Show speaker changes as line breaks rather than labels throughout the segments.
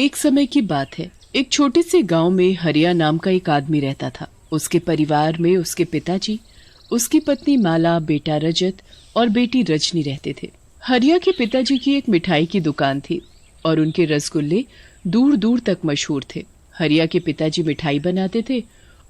एक समय की बात है। एक छोटे से गांव में हरिया नाम का एक आदमी रहता था। उसके परिवार में उसके पिताजी, उसकी पत्नी माला, बेटा रजत और बेटी रजनी रहते थे। हरिया के पिताजी की एक मिठाई की दुकान थी और उनके रसगुल्ले दूर दूर तक मशहूर थे। हरिया के पिताजी मिठाई बनाते थे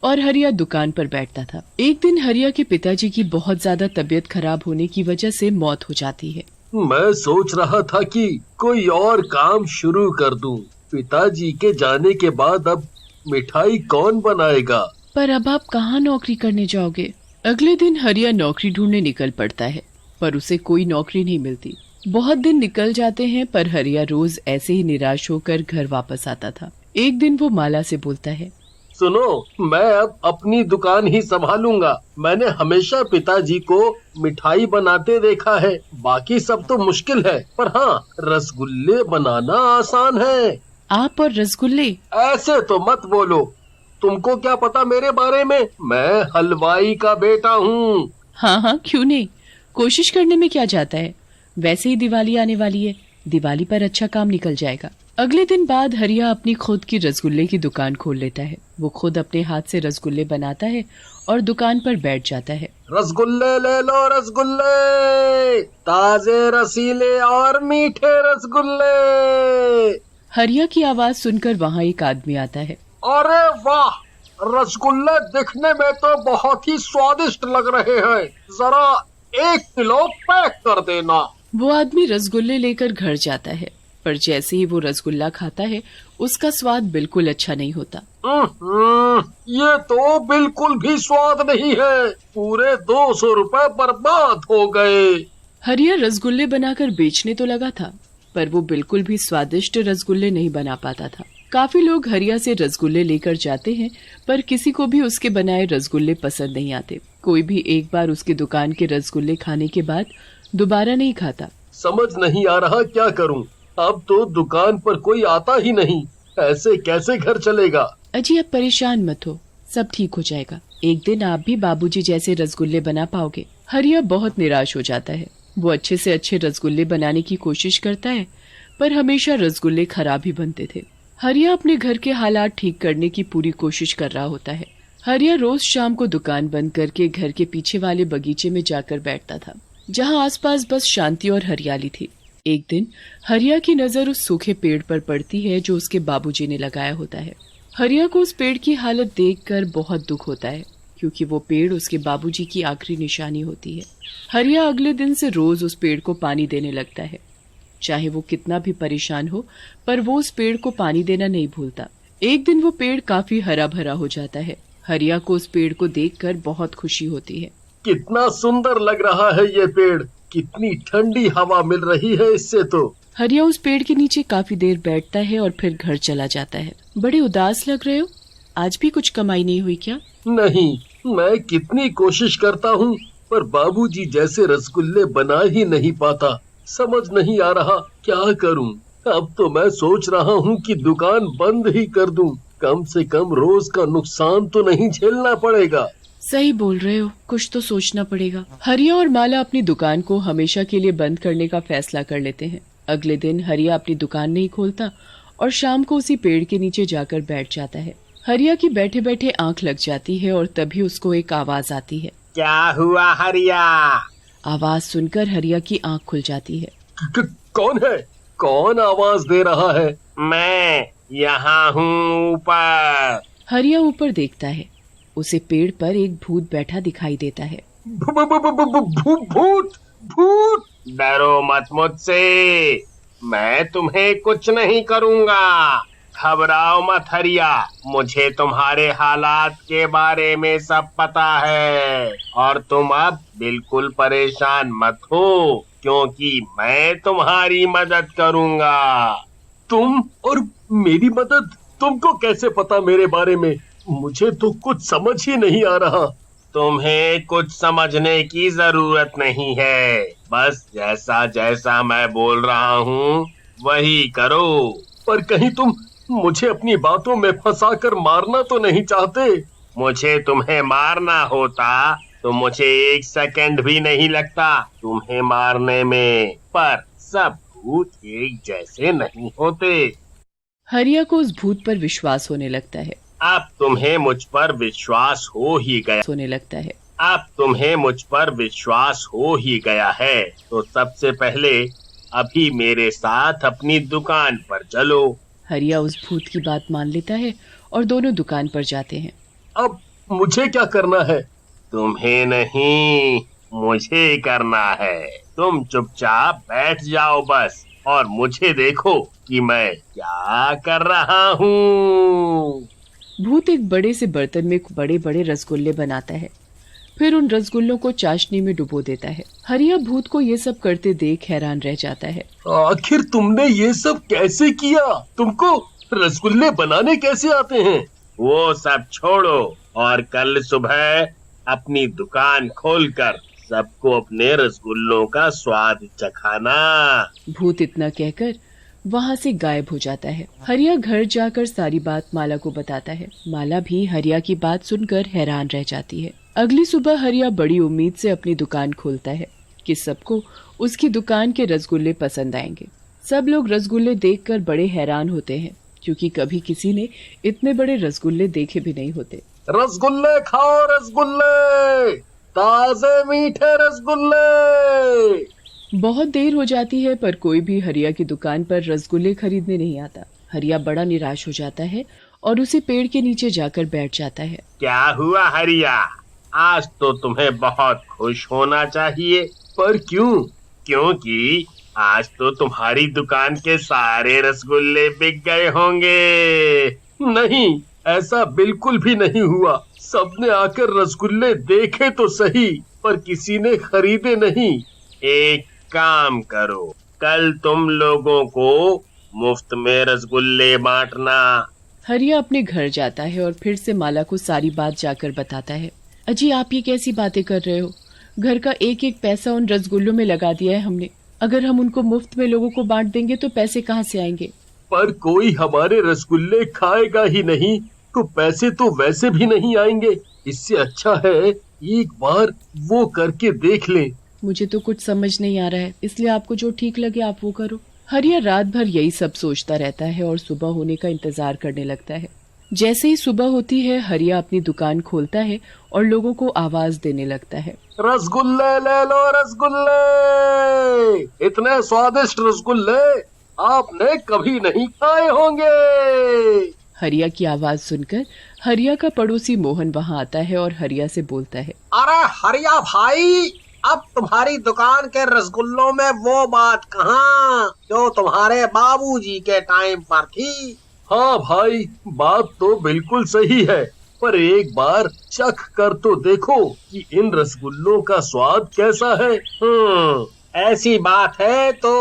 और हरिया दुकान पर बैठता था। एक दिन हरिया के पिताजी की बहुत ज्यादा तबीयत खराब होने की वजह से मौत हो जाती है।
मैं सोच रहा था कि कोई और काम शुरू कर दूं। पिताजी के जाने के बाद अब मिठाई कौन बनाएगा?
पर अब आप कहाँ नौकरी करने जाओगे? अगले दिन हरिया नौकरी ढूंढने निकल पड़ता है, पर उसे कोई नौकरी नहीं मिलती। बहुत दिन निकल जाते हैं, पर हरिया रोज ऐसे ही निराश होकर घर वापस आता था। एक दिन वो माला से बोलता है,
सुनो, मैं अब अपनी दुकान ही संभालूंगा। मैंने हमेशा पिताजी को मिठाई बनाते देखा है। बाकी सब तो मुश्किल है, पर हाँ, रसगुल्ले बनाना आसान है।
आप और रसगुल्ले?
ऐसे तो मत बोलो। तुमको क्या पता मेरे बारे में? मैं हलवाई का बेटा हूँ।
हाँ हाँ, क्यों नहीं, कोशिश करने में क्या जाता है। वैसे ही दिवाली आने वाली है, दिवाली पर अच्छा काम निकल जाएगा। अगले दिन बाद हरिया अपनी खुद की रसगुल्ले की दुकान खोल लेता है। वो खुद अपने हाथ से रसगुल्ले बनाता है और दुकान पर बैठ जाता है।
रसगुल्ले ले लो, रसगुल्ले, ताजे रसीले और मीठे रसगुल्ले।
हरिया की आवाज सुनकर वहाँ एक आदमी आता है।
अरे वाह, रसगुल्ले दिखने में तो बहुत ही स्वादिष्ट लग रहे हैं। जरा 1 किलो पैक कर देना।
वो आदमी रसगुल्ले लेकर घर जाता है, पर जैसे ही वो रसगुल्ला खाता है उसका स्वाद बिल्कुल अच्छा नहीं होता।
ये तो बिल्कुल भी स्वाद नहीं है। पूरे 200 रुपए बर्बाद हो गए।
हरिया रसगुल्ले बनाकर बेचने तो लगा था, पर वो बिल्कुल भी स्वादिष्ट रसगुल्ले नहीं बना पाता था। काफी लोग हरिया से रसगुल्ले लेकर जाते हैं, पर किसी को भी उसके बनाए रसगुल्ले पसंद नहीं आते। कोई भी एक बार उसकी दुकान के रसगुल्ले खाने के बाद दोबारा नहीं खाता।
समझ नहीं आ रहा क्या करूं। अब तो दुकान पर कोई आता ही नहीं। ऐसे कैसे घर चलेगा?
अजी, अब परेशान मत हो, सब ठीक हो जाएगा। एक दिन आप भी बाबूजी जैसे रसगुल्ले बना पाओगे। हरिया बहुत निराश हो जाता है। वो अच्छे से अच्छे रसगुल्ले बनाने की कोशिश करता है, पर हमेशा रसगुल्ले खराब ही बनते थे। हरिया अपने घर के हालात ठीक करने की पूरी कोशिश कर रहा होता है। हरिया रोज शाम को दुकान बंद करके घर के पीछे वाले बगीचे में जाकर बैठता था, जहाँ आसपास बस शांति और हरियाली थी। एक दिन हरिया की नजर उस सूखे पेड़ पर पड़ती है जो उसके बाबूजी ने लगाया होता है। हरिया को उस पेड़ की हालत देखकर बहुत दुख होता है, क्योंकि वो पेड़ उसके बाबूजी की आखिरी निशानी होती है। हरिया अगले दिन से रोज उस पेड़ को पानी देने लगता है। चाहे वो कितना भी परेशान हो, पर वो उस पेड़ को पानी देना नहीं भूलता। एक दिन वो पेड़ काफी हरा भरा हो जाता है। हरिया को उस पेड़ को देखकर बहुत खुशी होती है।
कितना सुंदर लग रहा है ये पेड़। कितनी ठंडी हवा मिल रही है इससे तो।
हरिया उस पेड़ के नीचे काफी देर बैठता है और फिर घर चला जाता है। बड़े उदास लग रहे हो, आज भी कुछ कमाई नहीं हुई क्या?
नहीं, मैं कितनी कोशिश करता हूँ, पर बाबूजी जैसे रसगुल्ले बना ही नहीं पाता। समझ नहीं आ रहा क्या करूँ। अब तो मैं सोच रहा हूँ कि दुकान बंद ही कर दूँ। कम से कम रोज का नुकसान तो नहीं झेलना पड़ेगा।
सही बोल रहे हो, कुछ तो सोचना पड़ेगा। हरिया और माला अपनी दुकान को हमेशा के लिए बंद करने का फैसला कर लेते हैं। अगले दिन हरिया अपनी दुकान नहीं खोलता और शाम को उसी पेड़ के नीचे जाकर बैठ जाता है। हरिया की बैठे बैठे आंख लग जाती है और तभी उसको एक आवाज आती है।
क्या हुआ हरिया?
आवाज सुनकर हरिया की आंख खुल जाती है।
कौन है? कौन आवाज दे रहा है? मैं यहाँ हूँ ऊपर।
हरिया ऊपर देखता है। उसे पेड़ पर एक भूत बैठा दिखाई देता है।
भूत! भूत! डरो मत मुझसे, मैं तुम्हें कुछ नहीं करूँगा। घबराओ मत हरिया, मुझे तुम्हारे हालात के बारे में सब पता है और तुम अब बिल्कुल परेशान मत हो, क्योंकि मैं तुम्हारी मदद करूँगा। तुम और मेरी मदद? तुमको कैसे पता मेरे बारे में? मुझे तो कुछ समझ ही नहीं आ रहा। तुम्हें कुछ समझने की जरूरत नहीं है, बस जैसा जैसा मैं बोल रहा हूँ वही करो। पर कहीं तुम मुझे अपनी बातों में फंसाकर मारना तो नहीं चाहते? मुझे तुम्हें मारना होता तो मुझे 1 सेकंड भी नहीं लगता तुम्हें मारने में, पर सब भूत एक जैसे नहीं होते।
हरिया को उस भूत पर विश्वास होने लगता है।
अब तुम्हें मुझ पर विश्वास हो ही गया अब तुम्हें मुझ पर विश्वास हो ही गया है तो सबसे पहले अभी मेरे साथ अपनी दुकान पर चलो।
हरिया उस भूत की बात मान लेता है और दोनों दुकान पर जाते हैं।
अब मुझे क्या करना है? तुम्हें नहीं, मुझे करना है। तुम चुपचाप बैठ जाओ बस और मुझे देखो कि मैं क्या कर रहा हूँ।
भूत एक बड़े से बर्तन में बड़े बड़े रसगुल्ले बनाता है, फिर उन रसगुल्लों को चाशनी में डुबो देता है। हरिया भूत को ये सब करते देख हैरान रह जाता है।
आखिर तुमने ये सब कैसे किया? तुमको रसगुल्ले बनाने कैसे आते हैं? वो सब छोड़ो और कल सुबह अपनी दुकान खोलकर सबको अपने रसगुल्लों का स्वाद चखाना।
भूत इतना कहकर वहाँ से गायब हो जाता है। हरिया घर जाकर सारी बात माला को बताता है। माला भी हरिया की बात सुनकर हैरान रह जाती है। अगली सुबह हरिया बड़ी उम्मीद से अपनी दुकान खोलता है कि सबको उसकी दुकान के रसगुल्ले पसंद आएंगे। सब लोग रसगुल्ले देखकर बड़े हैरान होते हैं क्योंकि कभी किसी ने इतने बड़े रसगुल्ले देखे भी नहीं होते।
रसगुल्ले खाओ, रसगुल्ले, ताजे मीठे रसगुल्ले।
बहुत देर हो जाती है पर कोई भी हरिया की दुकान पर रसगुल्ले खरीदने नहीं आता। हरिया बड़ा निराश हो जाता है और उसी पेड़ के नीचे जाकर बैठ जाता है।
क्या हुआ हरिया? आज तो तुम्हें बहुत खुश होना चाहिए, पर क्यों? क्योंकि आज तो तुम्हारी दुकान के सारे रसगुल्ले बिक गए होंगे। नहीं, ऐसा बिल्कुल भी नहीं हुआ। सबने आकर रसगुल्ले देखे तो सही, पर किसी ने खरीदे नहीं। एक काम करो, कल तुम लोगों को मुफ्त में रसगुल्ले बांटना।
हरिया अपने घर जाता है और फिर से माला को सारी बात जाकर बताता है। अजी, आप ये कैसी बातें कर रहे हो? घर का एक एक पैसा उन रसगुल्लों में लगा दिया है हमने। अगर हम उनको मुफ्त में लोगों को बांट देंगे तो पैसे कहाँ से आएंगे?
पर कोई हमारे रसगुल्ले खाएगा ही नहीं तो पैसे तो वैसे भी नहीं आएंगे। इससे अच्छा है एक बार वो करके देख लें।
मुझे तो कुछ समझ नहीं आ रहा है, इसलिए आपको जो ठीक लगे आप वो करो। हरिया रात भर यही सब सोचता रहता है और सुबह होने का इंतजार करने लगता है। जैसे ही सुबह होती है हरिया अपनी दुकान खोलता है और लोगों को आवाज देने लगता है।
रसगुल्ले ले लो, रसगुल्ले, इतने स्वादिष्ट रसगुल्ले आपने कभी नहीं खाए होंगे।
हरिया की आवाज सुनकर हरिया का पड़ोसी मोहन वहाँ आता है और हरिया से बोलता है।
अरे हरिया भाई, अब तुम्हारी दुकान के रसगुल्लों में वो बात कहाँ जो तुम्हारे बाबूजी के टाइम पर थी। हाँ भाई, बात तो बिल्कुल सही है, पर एक बार चख कर तो देखो कि इन रसगुल्लों का स्वाद कैसा है। ऐसी बात है तो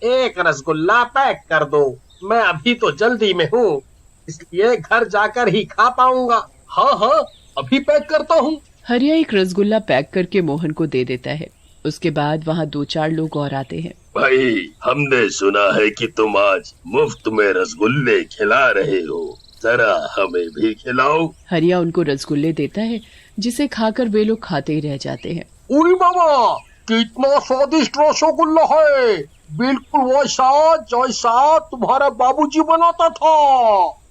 एक रसगुल्ला पैक कर दो। मैं अभी तो जल्दी में हूँ, इसलिए घर जाकर ही खा पाऊंगा। हाँ हाँ, अभी पैक करता हूँ।
हरिया एक रसगुल्ला पैक करके मोहन को दे देता है। उसके बाद वहाँ 2-4 लोग और आते हैं।
भाई, हमने सुना है कि तुम आज मुफ्त में रसगुल्ले खिला रहे हो, जरा हमें भी खिलाओ।
हरिया उनको रसगुल्ले देता है जिसे खाकर वे लोग खाते ही रह जाते हैं।
उरी बाबा, कितना स्वादिष्ट रसगुल्ला है, बिल्कुल वैसा जैसा तुम्हारा बाबूजी बनाता था।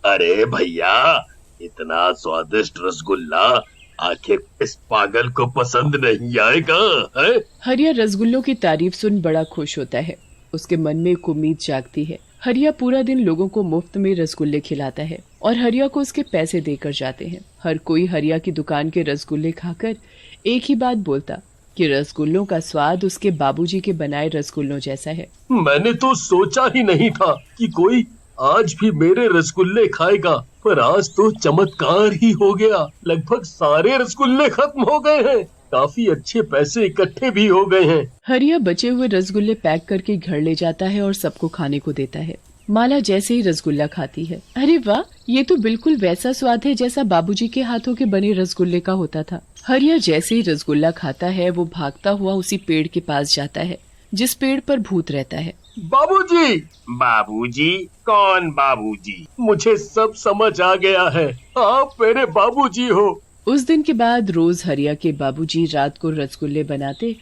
अरे भैया, इतना स्वादिष्ट रसगुल्ला आखिर इस पागल को पसंद नहीं आएगा है?
हरिया रसगुल्लों की तारीफ सुन बड़ा खुश होता है। उसके मन में एक उम्मीद जागती है। हरिया पूरा दिन लोगों को मुफ्त में रसगुल्ले खिलाता है और हरिया को उसके पैसे देकर जाते हैं। हर कोई हरिया की दुकान के रसगुल्ले खाकर एक ही बात बोलता कि रसगुल्लों का स्वाद उसके बाबूजी के बनाए रसगुल्लों जैसा है।
मैंने तो सोचा ही नहीं था कि कोई आज भी मेरे रसगुल्ले खाएगा, पर आज तो चमत्कार ही हो गया। लगभग सारे रसगुल्ले खत्म हो गए हैं, काफी अच्छे पैसे इकट्ठे भी हो गए हैं।
हरिया बचे हुए रसगुल्ले पैक करके घर ले जाता है और सबको खाने को देता है। माला जैसे ही रसगुल्ला खाती है, अरे वाह, ये तो बिल्कुल वैसा स्वाद है जैसा बाबूजी के हाथों के बने रसगुल्ले का होता था। हरिया जैसे ही रसगुल्ला खाता है वो भागता हुआ उसी पेड़ के पास जाता है जिस पेड़ पर भूत रहता है।
बाबूजी! बाबूजी? कौन बाबूजी? मुझे सब समझ आ गया है, आप मेरे बाबूजी हो।
उस दिन के बाद रोज हरिया के बाबूजी रात को रसगुल्ले बनाते